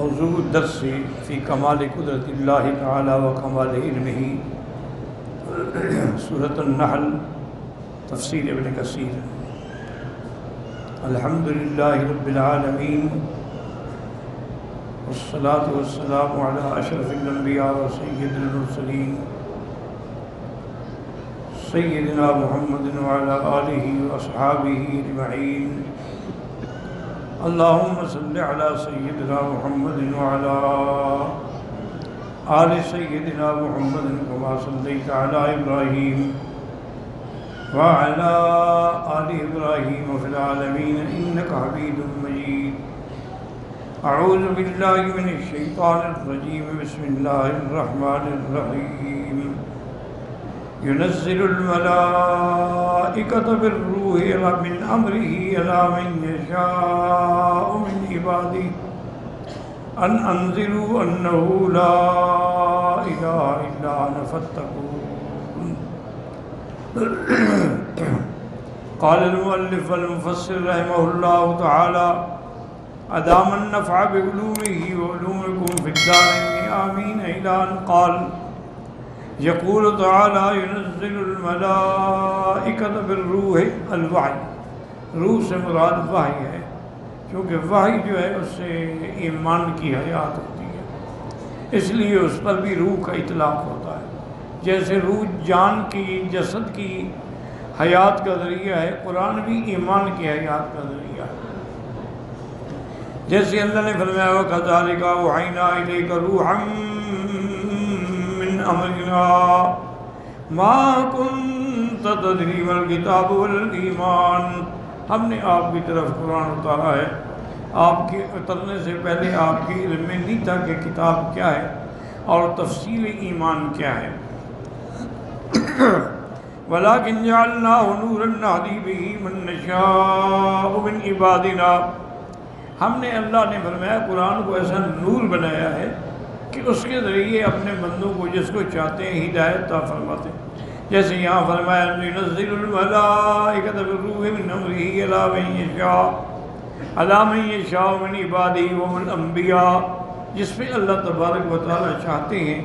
موضوع الدرس فی کمال قدرت اللہ تعالی و کمال علمہ، سورۃ النحل، تفسیر ابن کثیر۔ الحمدللہ رب العالمین، والصلاة والسلام علی اشرف الانبیاء و سید المرسلین، سیدنا محمد وعلی آلہ واصحابہ اجمعین۔ اللہم صل علی سیدنا محمد وعلی آل سیدنا محمد کما صلیت علی ابراہیم وعلی آل ابراہیم فی العالمین انک حمید مجید۔ اعوذ باللہ من الشیطان الرجیم، بسم اللہ الرحمن الرحیم۔ ينزل الملائكة بالروح من أمره إلى من يشاء من عباده أن أنذروا أنه لا إله إلا أنا فاتقون۔ قال المؤلف والمفسر رحمه الله تعالى أدام النفع بعلومه وعلومكم في الدارين آمين، إلى أن قال یقول تعالی ينزل الملائکۃ بالروح، الوحی، روح سے مراد وحی ہے، کیونکہ وحی جو ہے اس سے ایمان کی حیات ہوتی ہے، اس لیے اس پر بھی روح کا اطلاق ہوتا ہے۔ جیسے روح جان کی، جسد کی حیات کا ذریعہ ہے، قرآن بھی ایمان کی حیات کا ذریعہ ہے۔ جیسے اللہ نے فرمایا وَكَذَلِكَ أَوْحَيْنَا إِلَيْكَ رُوحًا امرنا ما كنت تدري ما الكتاب ولا الایمان، ہم نے آپ کی طرف قرآن اتارا ہے، آپ کے اترنے سے پہلے آپ کے علم میں نہیں تھا کہ کتاب کیا ہے اور تفصیل ایمان کیا ہے۔ ولكن جعلناه نورا نهدي به من نشاء من عبادنا، ہم نے، اللہ نے فرمایا قرآن کو ایسا نور بنایا ہے کہ اس کے ذریعے اپنے بندوں کو جس کو چاہتے ہیں ہدایت عطا فرماتے ہیں۔ جیسے یہاں فرمایا ينزل الملائکۃ بالروح من امرہ الی من یشاء من عبادہ ومن الانبیاء، جس پہ اللہ تبارک و تعالی چاہتے ہیں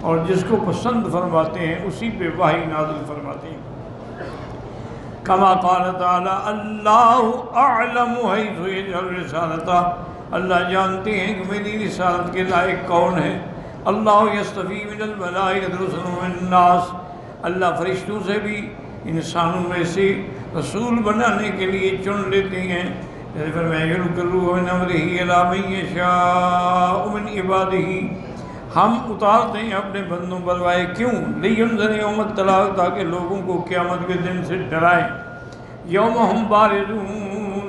اور جس کو پسند فرماتے ہیں اسی پہ وحی نازل فرماتے ہیں۔ کما قال تعالی اللہ اعلم حیث یجعل رسالتہ، اللہ جانتے ہیں کہ میری رسالت کے لائق کون ہے۔ اللہ یصطفی من الملائکۃ رسلا ومن الناس، اللہ فرشتوں سے بھی انسانوں میں سے رسول بنانے کے لیے چن لیتے ہیں۔ جیسے فرمایا یلقی الروح من امرہ الی من یشاء من عبادہ، ہم اتارتے ہیں اپنے بندوں پر وحی، کیوں؟ لینذر یوم التلاق، تاکہ لوگوں کو قیامت کے دن سے ڈرائیں۔ یوم ہم بارزون،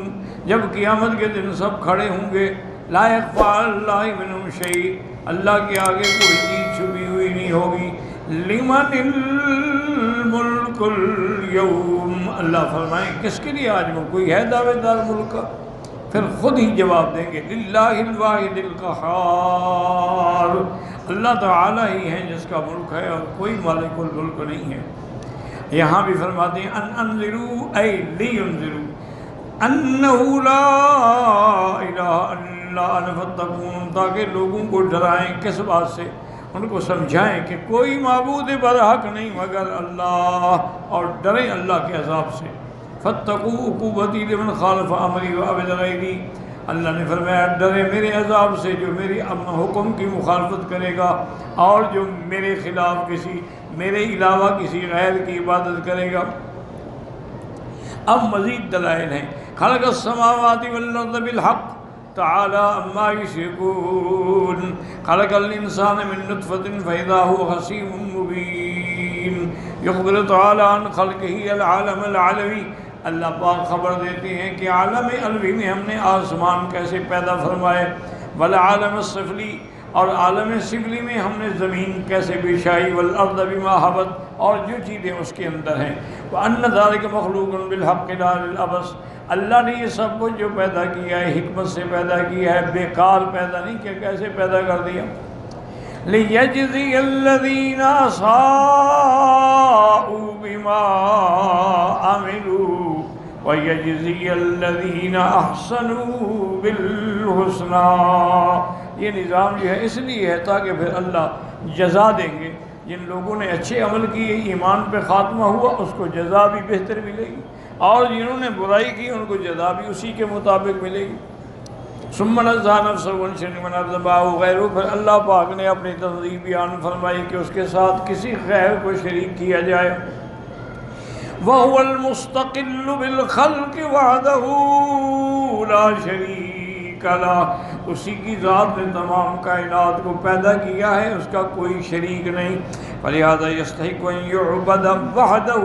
جب قیامت کے دن سب کھڑے ہوں گے، لا یخفی علی اللہ منہم شیء، اللہ کے آگے کوئی چیز چھپی ہوئی نہیں ہوگی۔ لمن الملک اليوم، اللہ فرمائیں کس کے لیے آج کوئی ہے دعوے دار ملک کا؟ پھر خود ہی جواب دیں گے للہ الواحد القہار، اللہ تعالی ہی ہے جس کا ملک ہے اور کوئی مالک الملک نہیں ہے۔ یہاں بھی فرماتے ہیں ان انذروا ای لینذروا انہ لا الہ الا انا فاتقون، تاکہ لوگوں کو ڈرائیں کس بات سے؟ ان کو سمجھائیں کہ کوئی معبود برحق نہیں مگر اللہ، اور ڈریں اللہ کے عذاب سے۔ فاتقوا عقوبتی لمن خالف امری وعبد غیری، اللہ نے فرمایا ڈرے میرے عذاب سے جو میری حکم کی مخالفت کرے گا اور جو میرے خلاف میرے علاوہ کسی غیر کی عبادت کرے گا۔ اب مزید دلائل ہیں۔ خلق السماوات والارض بالحق تعالی عما یشرکون، خلق الانسان من نطفۃ فاذا هو خصیم مبین۔ یخبر تعالی عن خلقہ العالم العلوی، اللہ پاک خبر دیتے ہیں کہ عالم علوی میں ہم نے آسمان کیسے پیدا فرمائے، والعالم السفلی، اور عالم سفلی میں ہم نے زمین کیسے بچھائی، والارض بما حوت، اور جو چیزیں اس کے اندر ہیں۔ وان ذلک مخلوق بالحق لا للعبث، اللہ نے یہ سب کچھ جو پیدا کیا ہے حکمت سے پیدا کیا ہے، بیکار پیدا نہیں کیا۔ کیسے پیدا کر دیا؟ لِيَجْزِيَ الَّذِينَ أَسَاءُوا بِمَا عَمِلُوا وَيَجْزِيَ الَّذِينَ أَحْسَنُوا بِالْحُسْنَى، یہ نظام جو ہے اس لیے ہے تاکہ پھر اللہ جزا دیں گے. جن لوگوں نے اچھے عمل کیے، ایمان پہ خاتمہ ہوا، اس کو جزا بھی بہتر ملے گی، اور جنہوں نے برائی کی ان کو جزا بھی اسی کے مطابق ملے گی. ثم نزع نفسه عن شر من ارتباه غیره، پھر اللہ پاک نے اپنی تنظیم بیان فرمائی کہ اس کے ساتھ کسی غیر کو شریک کیا جائے. وَهُوَ الْمُسْتَقِلُّ بِالْخَلْقِ وَحْدَهُ لَا شَرِيكَ لَهُ، اسی کی ذات نے تمام کائنات کو پیدا کیا ہے، اس کا کوئی شریک نہیں. فَلِهَذَا يَسْتَحِقُّ أَن يُعْبَدَ وَحْدَهُ،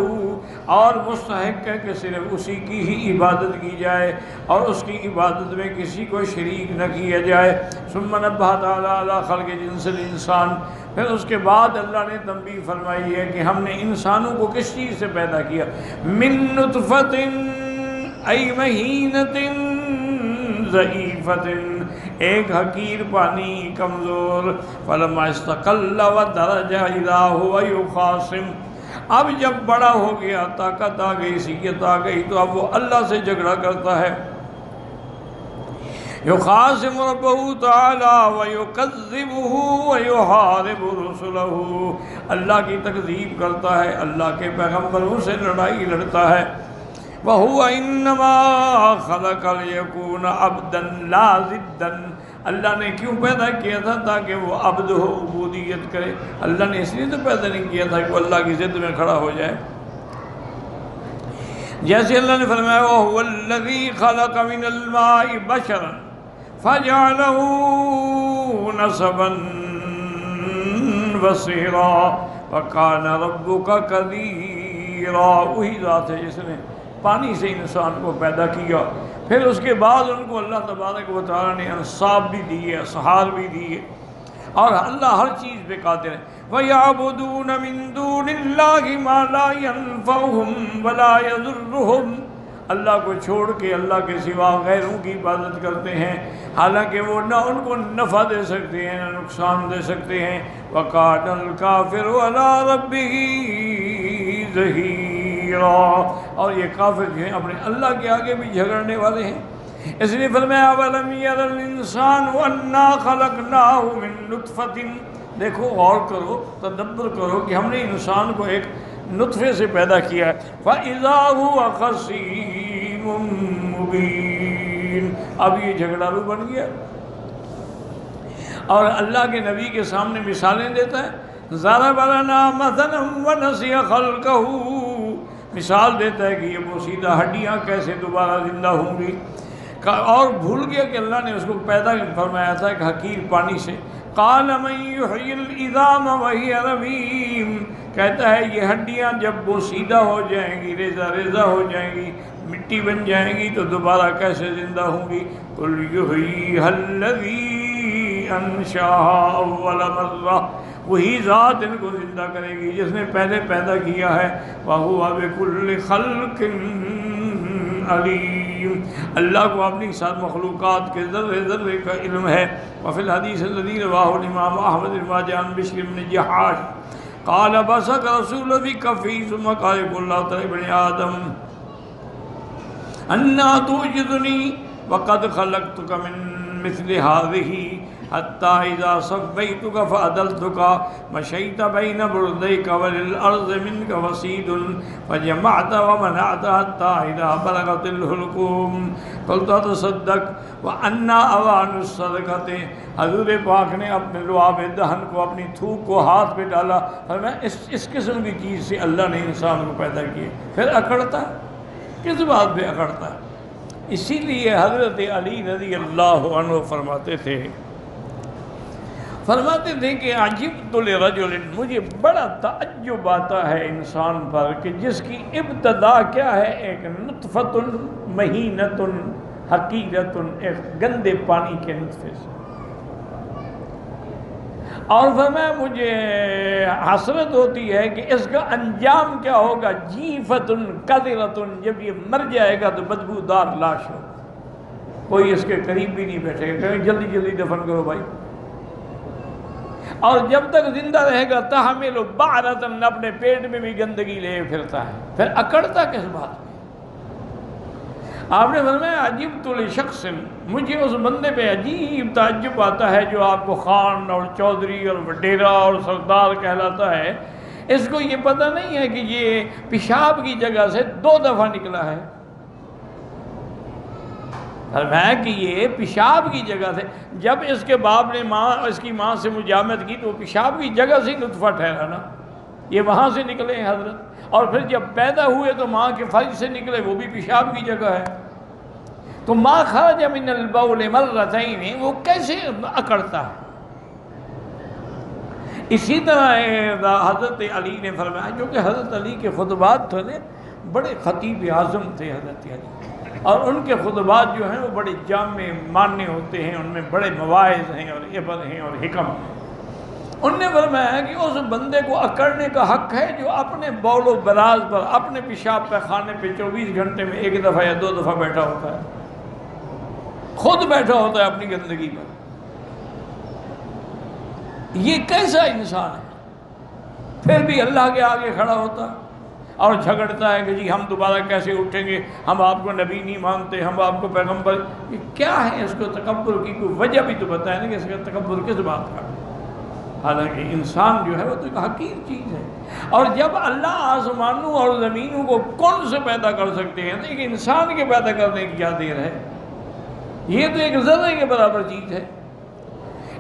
اور مستحق ہے کہ صرف اسی کی ہی عبادت کی جائے اور اس کی عبادت میں کسی کو شریک نہ کیا جائے. ثُمَّ نَبَّهَ تَعَالَىٰ عَلَىٰ خَلْقِ جِنسِ الْإِنسَانِ، پھر اس کے بعد اللہ نے تنبیہ فرمائی ہے کہ ہم نے انسانوں کو کس چیز سے پیدا کیا. مِن نُطْفَةٍ أَيْ مَهِينَةٍ ضعیفۃ، ایک حقیر پانی کمزور. فلما استقل ودرج اذا هو يخاصم، اب جب بڑا ہو گیا، طاقت آ گئی، صحت آ گئی، تو اب وہ اللہ سے جھگڑا کرتا ہے. يخاصم ربه تعالی ويكذبه ويحارب رسله، اللہ کی تکذیب کرتا ہے، اللہ کے پیغمبروں سے لڑائی لڑتا ہے. وَهُوَ إِنَّمَا خَلَقَ لِيَكُونَ عَبْدًا لَا ضِدًّا، اللہ نے کیوں پیدا کیا تھا؟ تاکہ وہ عبد ہو، عبودیت کرے. اللہ نے اس لیے تو پیدا نہیں کیا تھا کہ وہ اللہ کی ضد میں کھڑا ہو جائے. جیسے اللہ نے فرمایا وَهُوَ الَّذِي خَلَقَ مِنَ الْمَاءِ بَشَرًا فَجَعَلَهُ نَسَبًا وَصِهْرًا وَكَانَ رَبُّكَ قَدِيرًا، وہی ذات ہے جس نے پانی سے انسان کو پیدا کیا، پھر اس کے بعد ان کو اللہ تبارک و تعالیٰ نے انصاب بھی دیے، اسحار بھی دیے، اور اللہ ہر چیز پہ قادر ہے. وَيَعْبُدُونَ مِن دُونِ اللَّهِ مَا لَا يَنفَعُهُمْ وَلَا يَضُرُّهُمْ، اللہ کو چھوڑ کے اللہ کے سوا غیروں کی عبادت کرتے ہیں، حالانکہ وہ نہ ان کو نفع دے سکتے ہیں نہ نقصان دے سکتے ہیں. وَقَانَ الْكَافِرُ عَلَىٰ رَبِّهِ ظَهِيرًا، اور یہ کافر جو ہیں اپنے اللہ کے آگے بھی جھگڑنے والے ہیں. اس لیے فرمایا وَلَمْ يَرَ الْإِنسَانُ أَنَّا خَلَقْنَاهُ مِن نُطْفَةٍ، دیکھو غور کرو، تدبر کرو کہ ہم نے انسان کو ایک نطفے سے پیدا کیا ہے. فَإِذَا هُوَ خَصِيمٌ مُّبِينٌ، اب یہ جھگڑالو بن گیا، اور اللہ کے نبی کے سامنے مثالیں دیتا ہے. ضَرَبَ لَنَا مَثَلًا وَنَسِيَ خَلْقَهُ، مثال دیتا ہے کہ یہ بوسیدہ ہڈیاں کیسے دوبارہ زندہ ہوں گی، اور بھول گیا کہ اللہ نے اس کو پیدا فرمایا تھا ایک حقیر پانی سے. قَالَ مَن يُحْيِي الْعِظَامَ وَهِيَ رَمِيمٌ، کہتا ہے یہ ہڈیاں جب بوسیدہ ہو جائیں گی، ریزہ ریزہ ہو جائیں گی، مٹی بن جائیں گی، تو دوبارہ کیسے زندہ ہوں گی. قُلْ يُحْيِيهَا الَّذِي أَنشَأَهَا أَوَّلَ مَرَّةٍ، وہی ذات ان کو زندہ کرے گی جس نے پہلے پیدا کیا ہے. وَهُوَ بِكُلِّ خَلْقٍ علیم، اللہ کو اپنی ساتھ مخلوقات کے ذرے ذرے کا علم ہے. وفی الحدیث الذی رواہ الامام احمد بن عن بشر بن جحاش قال بصق رسول بکفی ثم قال اللہ تعالی ابن آدم انا توجدنی وقد خلقتک من مثل هذه حتى اذا صفيتك فعدلتك مشيت بين برديك وللارض منك وسيد فجمعت ومنعت حتى اذا بلغت الحلقوم قلت تصدق وانا اوان الصدقه. حضور پاک نے اپنے لعاب دہن کو، اپنی تھوک کو ہاتھ پہ ڈالا، فرمایا اس قسم کی چیز سے اللہ نے انسان کو پیدا کیا. پھر اکڑتا ہے، کس بات پہ اکڑتا ہے؟ اسی لیے حضرت علی رضی اللہ عنہ فرماتے تھے کہ عجبت لرجل، مجھے بڑا تعجب آتا ہے انسان پر کہ جس کی ابتدا کیا ہے، ایک نطفۃ مہینۃ حقیرۃ، ایک گندے پانی کے نطفے سے، اور فرمایا مجھے حسرت ہوتی ہے کہ اس کا انجام کیا ہوگا. جیفۃ قذرۃ، جب یہ مر جائے گا تو بدبودار لاش ہو، کوئی اس کے قریب بھی نہیں بیٹھے گا، کہیں جلدی جلدی دفن کرو بھائی. اور جب تک زندہ رہے گا تحمل بعرۃ، اپنے پیٹ میں بھی گندگی لے پھرتا ہے. پھر اکڑتا کس بات میں؟ آپ نے فرمایا عجیب تو لشخص، مجھے اس بندے پہ عجیب تعجب آتا ہے جو آپ کو خان اور چودھری اور وڈیرا اور سردار کہلاتا ہے، اس کو یہ پتہ نہیں ہے کہ یہ پیشاب کی جگہ سے 2 دفعہ نکلا ہے۔ فرمایا کہ یہ پیشاب کی جگہ سے، جب اس کے باپ نے اس کی ماں سے مجامت کی تو وہ پیشاب کی جگہ سے نطفہ ٹھہرا نا، یہ وہاں سے نکلے ہیں حضرت، اور پھر جب پیدا ہوئے تو ماں کے فرج سے نکلے، وہ بھی پیشاب کی جگہ ہے۔ تو ما خرج من البول مرتين، وہ کیسے اکڑتا ہے؟ اسی طرح حضرت علی نے فرمایا، جو کہ حضرت علی کے خطبات تھے بڑے خطیب اعظم تھے حضرت علی، اور ان کے خطبات جو ہیں وہ بڑے جامع معنی ہوتے ہیں، ان میں بڑے مواعظ ہیں اور عبر ہیں اور حکم ہیں۔ ان نے فرمایا کہ اس بندے کو اکڑنے کا حق ہے جو اپنے بول و براز پر، اپنے پیشاب پیخانے پہ 24 گھنٹے میں 1 دفعہ یا 2 دفعہ بیٹھا ہوتا ہے، خود بیٹھا ہوتا ہے اپنی گندگی پر۔ یہ کیسا انسان ہے؟ پھر بھی اللہ کے آگے کھڑا ہوتا اور جھگڑتا ہے کہ جی ہم دوبارہ کیسے اٹھیں گے، ہم آپ کو نبی نہیں مانتے، ہم آپ کو پیغمبر۔ یہ کیا ہے؟ اس کو تکبر کی کوئی وجہ بھی تو بتائے نا کہ اس کا تکبر کس بات کا؟ حالانکہ انسان جو ہے وہ تو ایک حقیر چیز ہے، اور جب اللہ آسمانوں اور زمینوں کو کون سے پیدا کر سکتے ہیں تو ایک انسان کے پیدا کرنے کی کیا دیر ہے؟ یہ تو ایک ذرے کے برابر چیز ہے۔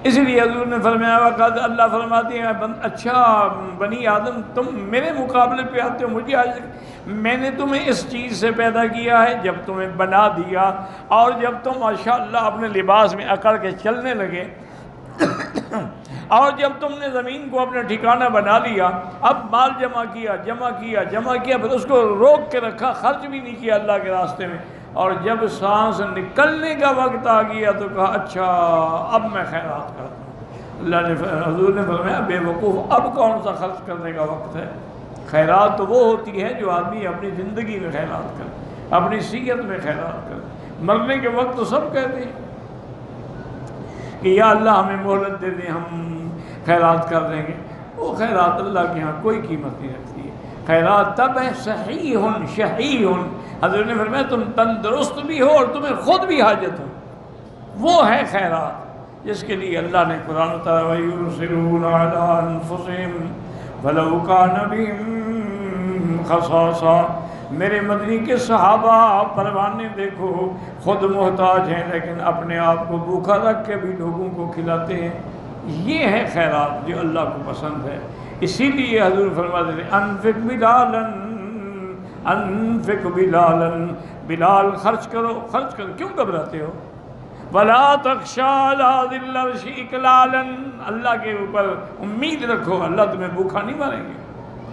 اس لیے حضور نے فرمایا، وقت اللہ فرماتے ہیں اچھا بنی آدم تم میرے مقابلے پہ آتے ہو، مجھے آج میں نے تمہیں اس چیز سے پیدا کیا ہے جب تمہیں بنا دیا، اور جب تم ماشاءاللہ اپنے لباس میں اکڑ کے چلنے لگے اور جب تم نے زمین کو اپنا ٹھکانہ بنا لیا، اب مال جمع کیا، پھر اس کو روک کے رکھا، خرچ بھی نہیں کیا اللہ کے راستے میں، اور جب سانس نکلنے کا وقت آ گیا تو کہا اچھا اب میں خیرات کرتا ہوں۔ اللہ نے حضور نے فرمایا بے وقوف، اب کون سا خرچ کرنے کا وقت ہے؟ خیرات تو وہ ہوتی ہے جو آدمی اپنی زندگی میں خیرات کرے، اپنی صحت میں خیرات کرے۔ مرنے کے وقت تو سب کہتے ہیں کہ یا اللہ ہمیں مہلت دے دیں، ہم خیرات کر دیں گے۔ وہ خیرات اللہ کے ہاں کوئی قیمت نہیں رکھتی ہے۔ خیرات تب ہے صحیح شہیح، حضرت نے فرمایا تم تندرست بھی ہو اور تمہیں خود بھی حاجت ہو، وہ ہے خیرات جس کے لیے اللہ نے قرآن اتارا وَيُؤْثِرُونَ عَلَىٰ أَنفُسِهِمْ وَلَوْ كَانَ بِهِمْ خَصَاصَةٌ۔ میرے مدنی کے صحابہ پروانے دیکھو، خود محتاج ہیں لیکن اپنے آپ کو بھوکا رکھ کے بھی لوگوں کو کھلاتے ہیں۔ یہ ہے خیرات جو اللہ کو پسند ہے۔ اسی لیے حضور فرماتے تھے انفق بلالا، بلال خرچ کرو، کیوں گھبراتے ہو؟ ولا تخشى على ذي العرش اكلالا، اللہ کے اوپر امید رکھو، اللہ تمہیں بھوکا نہیں ماریں گے،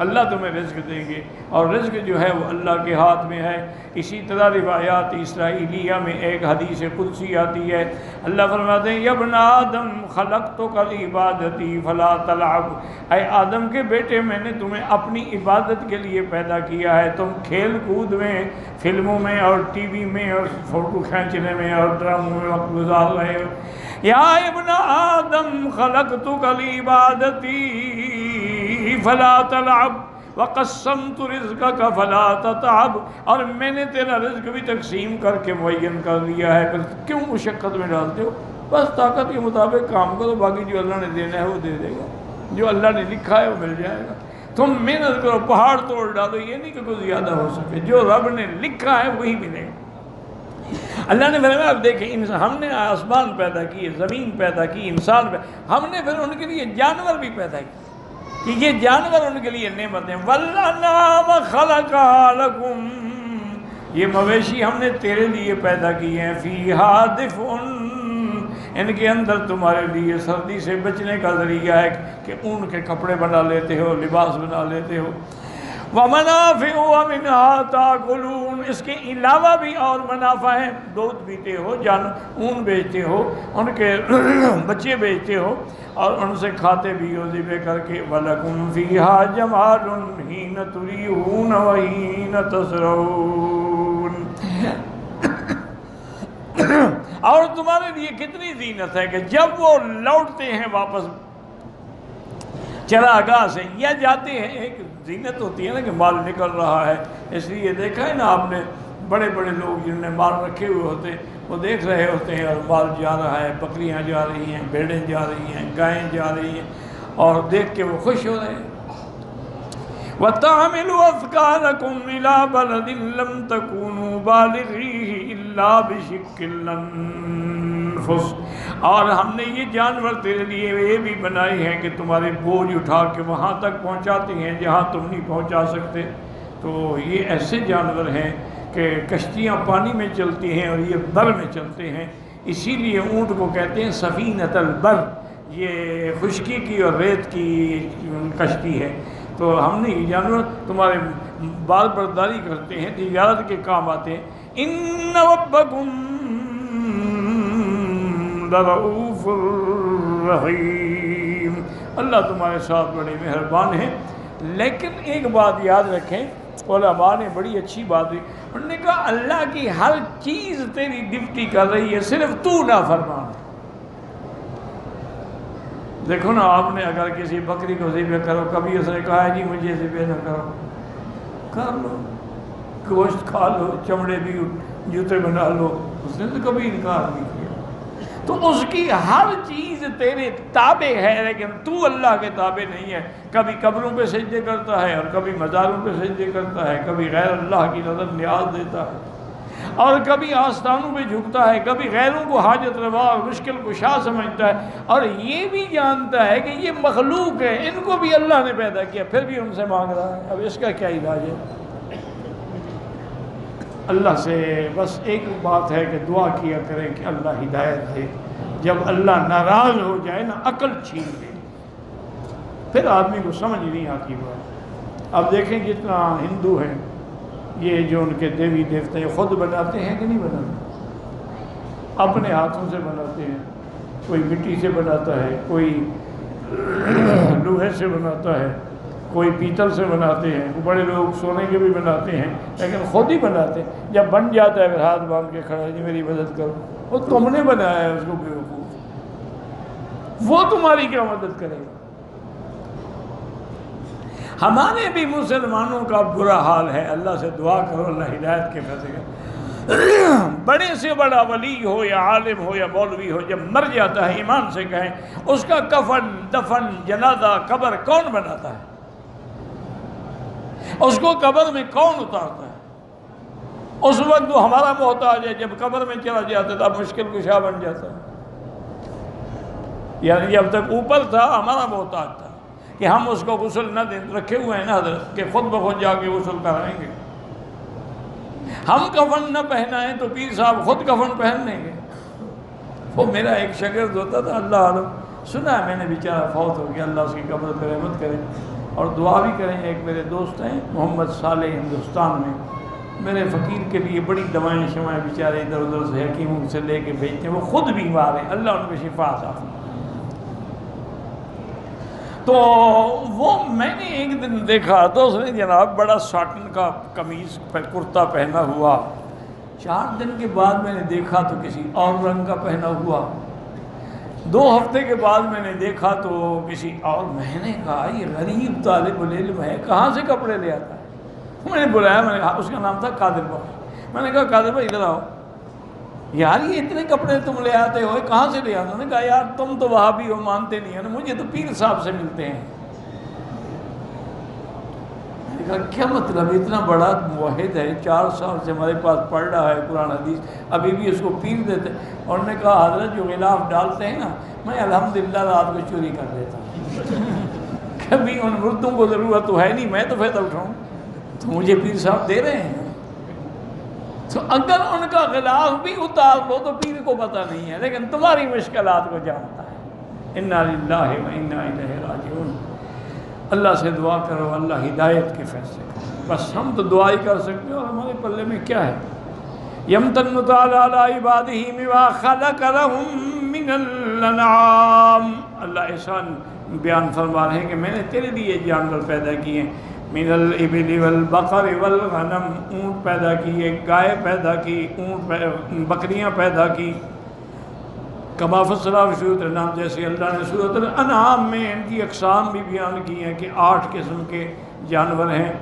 اللہ تمہیں رزق دیں گے، اور رزق جو ہے وہ اللہ کے ہاتھ میں ہے۔ اسی طرح روایات اسرائیلیہ میں ایک حدیث قدسی آتی ہے، اللہ فرماتے ہیں یا ابن آدم خلقتک لعبادتی فلا تلعب، اے آدم کے بیٹے میں نے تمہیں اپنی عبادت کے لیے پیدا کیا ہے، تم کھیل کود میں، فلموں میں اور ٹی وی میں اور فوٹو کھینچنے میں اور ڈراموں میں وقت گزار رہے ہو۔ یا ابن آدم خلقتک لعبادتی فلا تلعب وقسمت رزقک فلا تتعب، اور میں نے تیرا رزق بھی تقسیم کر کے معین کر دیا ہے، پھر کیوں مشقت میں ڈالتے ہو؟ بس طاقت کے مطابق کام کرو، باقی جو اللہ نے دینا ہے وہ دے دے گا، جو اللہ نے لکھا ہے وہ مل جائے گا۔ تم محنت کرو، پہاڑ توڑ ڈالو، یہ نہیں کہ کوئی زیادہ ہو سکے، جو رب نے لکھا ہے وہی ملے گا۔ اللہ نے فرمایا اب دیکھیں ہم نے آسمان پیدا کیے، زمین پیدا کی، انسان پیدا، ہم نے پھر ان کے لیے جانور بھی پیدا کیے کہ یہ جانور ان کے لیے نعمت ہیں۔ وَالْأَنْعَامَ خَلَقَهَا لَكُمْ، یہ مویشی ہم نے تیرے لیے پیدا کیے ہیں۔ فِيهَا دِفْءٌ، ان کے اندر تمہارے لیے سردی سے بچنے کا ذریعہ ہے کہ اون کے کپڑے بنا لیتے ہو، لباس بنا لیتے ہو۔ وَمَنَافِعُ وَمِنْهَا تَأْكُلُونَ، اس کے علاوہ بھی اور منافع ہیں، دودھ پیتے ہو، اون بیچتے ہو، ان کے بچے بیچتے ہو اور ان سے کھاتے بھی ہو ذبح کر کے۔ وَلَكُمْ فِيهَا جَمَالٌ حِينَ تُرِيحُونَ وَحِينَ تَسْرَحُونَ، اور تمہارے لیے کتنی زینت ہے کہ جب وہ لوٹتے ہیں واپس چراگاہ سے یا جاتے ہیں، ایک زینت ہوتی ہے نا کہ مال نکل رہا ہے، اس لیے دیکھا ہے نا آپ نے بڑے بڑے لوگ جنہوں نے مال رکھے ہوئے ہوتے ہیں وہ دیکھ رہے ہوتے ہیں اور مال جا رہا ہے، بکریاں جا رہی ہیں، بھیڑیں جا رہی ہیں، گائیں جا رہی ہیں، اور دیکھ کے وہ خوش ہو رہے ہیں۔ وَتَحْمِلُ أَثْقَالَكُمْ إِلَىٰ بَلَدٍ لَّمْ تَكُونُوا بَالِغِيهِ إِلَّا بِشِقِّ الْأَنفُسِ، اور ہم نے یہ جانور تیرے لیے یہ بھی بنائے ہیں کہ تمہارے بوجھ اٹھا کے وہاں تک پہنچاتے ہیں جہاں تم نہیں پہنچا سکتے۔ تو یہ ایسے جانور ہیں کہ کشتیاں پانی میں چلتی ہیں اور یہ بر میں چلتے ہیں، اسی لیے اونٹ کو کہتے ہیں سفینۃ البر، یہ خشکی کی اور ریت کی کشتی ہے۔ تو ہم نے یہ جانور تمہارے بال برداری کرتے ہیں، تجارت کے کام آتے ہیں۔ ان ربکم لرؤوف رحیم، اللہ تمہارے ساتھ بڑے مہربان ہیں۔ لیکن ایک بات یاد رکھیں، علماء نے بڑی اچھی بات دی، انہوں نے کہا اللہ کی ہر چیز تیری ڈیوٹی کر رہی ہے، صرف تو نافرمان ہے۔ دیکھو نا، آپ نے اگر کسی بکری کو ذبح کرو، کبھی اس نے کہا ہے جی مجھے ذبح نہ کرو، کر لو، گوشت کھا لو، چمڑے بھی جوتے بنا لو، اس نے تو کبھی انکار نہیں کیا۔ تو اس کی ہر چیز تیرے تابع ہے، لیکن تو اللہ کے تابع نہیں ہے۔ کبھی قبروں پہ سجدے کرتا ہے اور کبھی مزاروں پہ سجدے کرتا ہے، کبھی غیر اللہ کی نظر نیاز دیتا ہے اور کبھی آستانوں پہ جھکتا ہے، کبھی غیروں کو حاجت روا اور مشکل کشا سمجھتا ہے، اور یہ بھی جانتا ہے کہ یہ مخلوق ہے، ان کو بھی اللہ نے پیدا کیا، پھر بھی ان سے مانگ رہا ہے۔ اب اس کا کیا علاج ہے؟ اللہ سے بس ایک بات ہے کہ دعا کیا کریں کہ اللہ ہدایت دے۔ جب اللہ ناراض ہو جائے نا، عقل چھین لے، پھر آدمی کو سمجھ نہیں آتی بات۔ اب دیکھیں جتنا ہندو ہیں، یہ جو ان کے دیوی دیوتے ہیں، خود بناتے ہیں کہ نہیں بناتے؟ اپنے ہاتھوں سے بناتے ہیں، کوئی مٹی سے بناتا ہے، کوئی لوہے سے بناتا ہے، کوئی پیتل سے بناتے ہیں، بڑے لوگ سونے کے بھی بناتے ہیں، لیکن خود ہی بناتے ہیں۔ جب بن جاتا ہے پھر ہاتھ باندھ کے کھڑا ہے، جی میری مدد کرو۔ وہ تم نے بنایا ہے اس کو، بیوقوف، وہ تمہاری کیا مدد کرے گا؟ ہمارے بھی مسلمانوں کا برا حال ہے، اللہ سے دعا کرو اللہ ہدایت کے فیصلے کا۔ بڑے سے بڑا ولی ہو یا عالم ہو یا مولوی ہو، جب مر جاتا ہے، ایمان سے کہیں، اس کا کفن، دفن، جنازہ، قبر کون بناتا ہے؟ اس کو قبر میں کون اتارتا ہے؟ اس وقت وہ ہمارا محتاج ہے، جب قبر میں چلا جاتا ہے تب مشکل کشا بن جاتا ہے۔ یعنی جب تک اوپر تھا ہمارا محتاج تھا کہ ہم اس کو غسل نہ دیں، رکھے ہوئے ہیں نا حضرت کہ خود بخود جا کے غسل کرائیں گے۔ ہم کفن نہ پہنائیں تو پیر صاحب خود کفن پہن لیں گے۔ وہ میرا ایک شاگرد ہوتا تھا، اللہ عالم، سنا ہے میں نے، بیچارہ فوت ہو گیا، اللہ اس کی قبر پہ رحمت کرے اور دعا بھی کریں۔ ایک میرے دوست ہیں محمد صالح، ہندوستان میں، میرے فقیر کے لیے بڑی دوائیں شوائیں بیچارے ادھر ادھر سے حکیموں سے لے کے بھیجتے ہیں، وہ خود بیمار ہیں، اللہ ان کو شفا عطا فرمائے۔ تو وہ میں نے ایک دن دیکھا تو اس نے جناب بڑا ساٹن کا قمیض کرتا پہنا ہوا، 4 دن کے بعد میں نے دیکھا تو کسی اور رنگ کا پہنا ہوا، 2 ہفتے کے بعد میں نے دیکھا تو کسی اور۔ میں نے کہا یہ غریب طالب العلم ہے، کہاں سے کپڑے لے آتا ہے؟ میں نے بلایا، میں نے کہا، اس کا نام تھا قادر بخش، میں نے کہا قادر بھائی ادھر آؤ، یار یہ اتنے کپڑے تم لے آتے ہو، کہاں سے لے آتے ہو؟ نے کہا یار تم تو وہابی ہو، مانتے نہیں ہو نا، مجھے تو پیر صاحب سے ملتے ہیں۔ میں نے کہا کیا مطلب؟ اتنا بڑا موحد ہے، 4 سال سے ہمارے پاس پڑھ رہا ہے قرآن حدیث، ابھی بھی اس کو پیر دیتے؟ اور نے کہا حضرت جو غلاف ڈالتے ہیں نا، میں الحمدللہ رات کو چوری کر دیتا ہوں، کبھی ان مردوں کو ضرورت تو ہے نہیں، میں تو فائدہ اٹھاؤں، تو مجھے پیر صاحب دے رہے ہیں۔ تو اگر ان کا غلاف بھی اتار لو تو پیر کو پتہ نہیں ہے، لیکن تمہاری مشکلات کو جانتا ہے۔ انا للہ و انا الیہ راجعون۔ اللہ سے دعا کرو اللہ ہدایت کے فیصلے کرو، بس ہم تو دعا ہی کر سکتے ہیں، اور ہمارے پلے میں کیا ہے؟ یمتن تعالی علی عبادہ بما خلق لهم من الانعام، اللہ احسان بیان فرما رہے ہیں کہ میں نے تیرے لیے جانور پیدا کیے ہیں، من الابل والبقر والغنم، اونٹ پیدا کیے، گائے پیدا کی، بکریاں پیدا کی، کما فصل فی سورۃ الانعام، جیسے اللہ نے سورۃ الانعام میں ان کی اقسام بھی بیان کی ہیں کہ 8 قسم کے جانور ہیں۔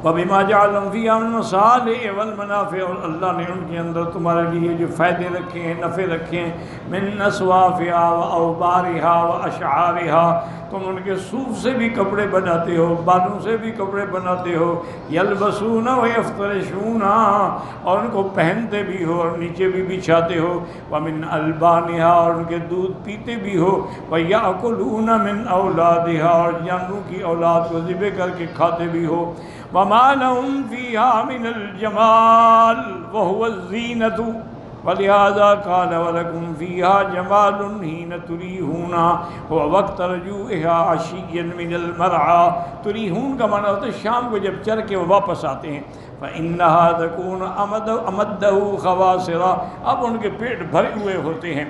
وَبِمَا جَعَلَهُمْ فِيهَا مِنَ الْمَصَالِحِ وَالْمَنَافِعِ، اور اللہ نے ان کے اندر تمہارے لیے جو فائدے رکھے ہیں، نفع رکھے ہیں، مِنْ أَصْوَافِهَا وَأَوْبَارِهَا وَأَشْعَارِهَا، تم ان کے صوف سے بھی کپڑے بناتے ہو، بالوں سے بھی کپڑے بناتے ہو، یلبسون ویفترشون، اور ان کو پہنتے بھی ہو اور نیچے بھی بچھاتے ہو، ومن البانہا، اور ان کے دودھ پیتے بھی ہو، ویأکلون من اولادہا، اور جانوروں کی اولاد کو ذبح کر کے کھاتے بھی ہو، وما لهم فيها من الجمال وهو الزینة، ولہذا قال وَلَكُمْ فِيهَا جَمَالٌ حِينَ تُرِيحُونَ وَوَقْتَ رُجُوعِهَا عَشِيًّا مِنَ الْمَرْعَىٰ، تُرِيحُون کا معنی ہوتا ہے شام کو جب چر کے وہ واپس آتے ہیں، فَإِنَّهَا تَكُونُ أَمَدَّهُ خَوَاصِرَ، اب ان کے پیٹ بھرے ہوئے ہوتے ہیں،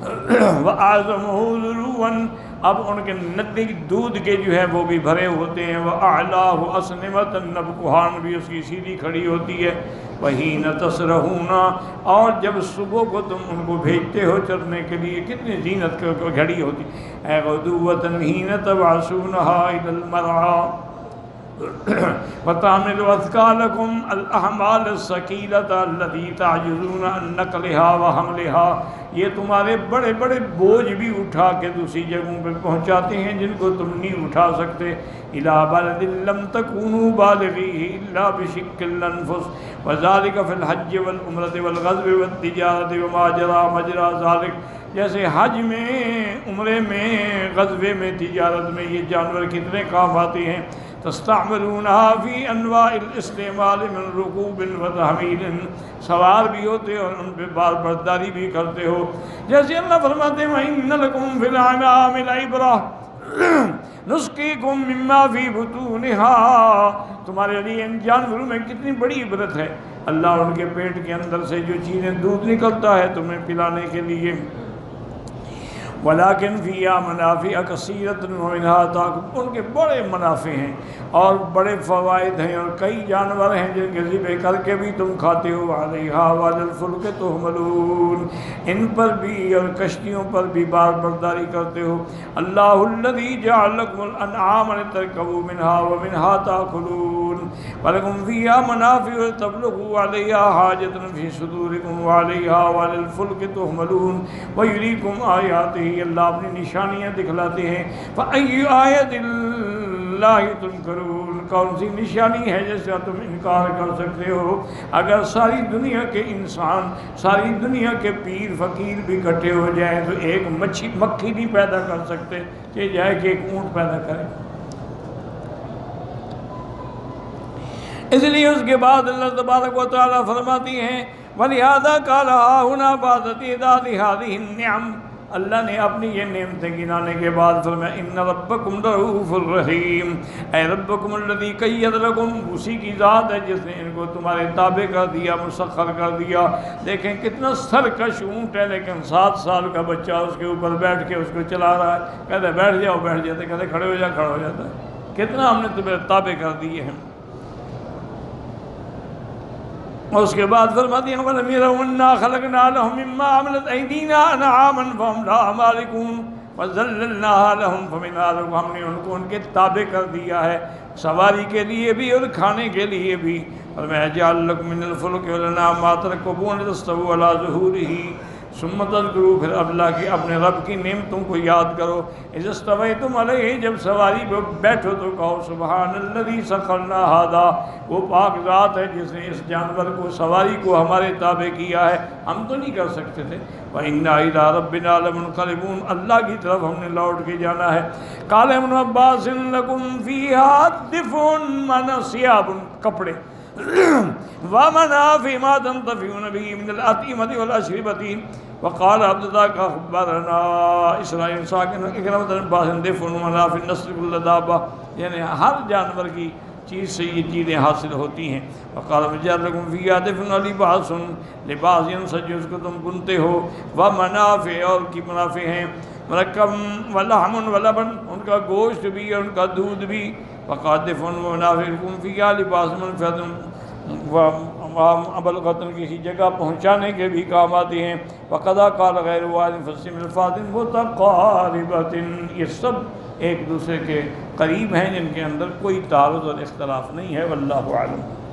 وَأَعْظَمُهُ ذُرُوًا، اب ان کے ندی دودھ کے جو ہے وہ بھی بھرے ہوتے ہیں، وَأَعْلَاهُ أَسْنِمَةً، نبکوہان بھی اس کی سیدھی کھڑی ہوتی ہے، وَحِينَ تَسْرَحُونَ، اور جب صبح کو تم ان کو بھیجتے ہو چرنے کے لیے، کتنی زینت کو گھڑی ہوتی ہے، غدوۃ حِینَ تَبْعَثُونَهَا إِلَى الْمَرْعَىٰ وَتَحْمِلُ أَثْقَالَكُمْ الْأَحْمَالَ الثَّقِيلَةَ الَّتِي تَعْجِزُونَ عَن نَقْلِهَا وَحَمْلِهَا، یہ تمہارے بڑے بڑے بوجھ بھی اٹھا کے دوسری جگہوں پہ پہنچاتے ہیں جن کو تم نہیں اٹھا سکتے، إِلَىٰ بَلَدٍ لَمْ تَكُونُوا بَالِغِيهِ إِلَّا بِشِقِّ الْأَنفُسِ وَذَٰلِكَ فِي الْحَجِّ وَالْعُمْرَةِ وَالْغَزْوِ وَالتِّجَارَةِ وَمَا جَرَىٰ مَجْرَىٰ ذَٰلِكَ، جیسے حج میں، عمرے میں، غزوے میں، تجارت میں یہ جانور کتنے کام آتے ہیں، تستعملونها فی انواع الاستعمال من رکوب و تحمیل، سوار بھی ہوتے اور ان پہ بار برداری بھی کرتے ہو، جیسے اللہ فرماتے ہیں وَإِنَّ لَكُمْ فِي الْأَنْعَامِ لَعِبْرَةً نُسْقِيكُم مِّمَّا فِي بُطُونِهَا، تمہارے لیے ان جانوروں میں کتنی بڑی عبرت ہے، اللہ ان کے پیٹ کے اندر سے جو چیزیں دودھ نکلتا ہے تمہیں پلانے کے لیے، وَلَكِنْ فِيهَا مَنَافِعُ كَثِيرَةٌ وَمِنْهَا تَأْكُلُونَ، ان کے بڑے منافع ہیں اور بڑے فوائد ہیں، اور کئی جانور ہیں جن کے ذبح کر کے بھی تم کھاتے ہو، عَلَيْهَا وَعَلَى الْفُلْكِ تُحْمَلُونَ، ان پر بھی اور کشتیوں پر بھی بار برداری کرتے ہو، اللہ الذی جعل لکم الانعام لترکبوا منها ومنها تأکلون وَلَكُمْ فِيهَا مَنَافِعُ تَبْلُغُوا عَلَيْهَا حَاجَةً فِي صُدُورِكُمْ وَعَلَيْهَا وَعَلَى الْفُلْكِ تُحْمَلُونَ وَيُرِيكُمْ آیَاتِهِ، اللہ اپنی نشانیاں دکھلاتے ہیں، فَأَيُّ آیَةٍ اللَّهِ تُنْکِرُونَ، کون سی نشانی ہے جس کا تم انکار کر سکتے ہو، اگر ساری دنیا کے انسان، ساری دنیا کے پیر فقیر بھی اکٹھے ہو جائیں تو ایک مکھی نہیں پیدا کر سکتے کہ جائے کہ ایک اونٹ پیدا کرے، اس لیے اس کے بعد اللہ تبارک و تعالیٰ فرماتی ہیں وَلِهَذَا قَالَ هَٰهُنَا بَعْدَ تِعْدَادِ هَٰذِهِ النِّعَمِ، اللہ نے اپنی یہ نعمتیں گنانے کے بعد فرمایا إِنَّ رَبَّكُمْ لَرَءُوفٌ رَحِيمٌ، اے ربکم الذی قید لکم، اسی کی ذات ہے جس نے ان کو تمہارے تابع کر دیا، مسخر کر دیا، دیکھیں کتنا سرکش اونٹ ہے لیکن 7 سال کا بچہ اس کے اوپر بیٹھ کے اس کو چلا رہا ہے، کہتے بیٹھ جاؤ بیٹھ جاتے، کہتے کھڑے ہو جا کھڑا ہو جاتا ہے، کتنا ہم نے تمہیں تابع کر دیے ہیں، اور اس کے بعد فرماتی ہیں وَلَمْ يَرَوْا أَنَّا خَلَقْنَا لَهُم مِّمَّا عَمِلَتْ أَيْدِينَا أَنْعَامًا فَهُمْ لَهَا مَالِكُونَ وَذَلَّلْنَاهَا لَهُمْ فَمِنْهَا، ہم نے ان کو ان کے تابع کر دیا ہے، سواری کے لیے بھی اور کھانے کے لیے بھی، اور میں جعل لكم من الفلك والانعام ما تركبون لتستووا على ظهوره ثم تذکروا، پھر اللہ کی اپنے رب کی نعمتوں کو یاد کرو، اذا استویتم علیہ، جب سواری پہ بیٹھو تو کہو سبحان الذی سخرنا ھذا، وہ پاک ذات ہے جس نے اس جانور کو، سواری کو ہمارے تابع کیا ہے، ہم تو نہیں کر سکتے تھے، وَإِنَّا إِلَىٰ رَبِّنَا لَمُنْقَلِبُونَ، اللہ کی طرف ہم نے لوٹ کے جانا ہے، قال ابن عباس لَكُمْ فِيهَا دِفْءٌ، معنی ثياب، کپڑے، وَمَنَافِعُ مَا تَنْتَفِعُونَ بِهِ مِنَ الْأَطْعِمَةِ وَالْأَشْرِبَةِ، وقال عبداللہ کا اخبرنا اسرائیل ساکن اکرمت عباس دفن ومنافع النصر كل دابہ، یعنی ہر جانور کی چیز سے یہ چیزیں حاصل ہوتی ہیں، وقال مجال لکم فیہا دفن لباس، لباس ینسج، اس کو تم بنتے ہو، ومنافع، اور کی منافع ہیں، مرکب ولحم ولبن، ان کا گوشت بھی اور ان کا دودھ بھی، وقال دفن ومنافع لکم فیہا لباس منفعت ابلغتن، کسی جگہ پہنچانے کے بھی کام آتے ہیں، وقضا قال غیر واحد فصم الفاظ متقاربۃ، یہ سب ایک دوسرے کے قریب ہیں، جن کے اندر کوئی تعارض اور اختلاف نہیں ہے۔ واللہ اعلم۔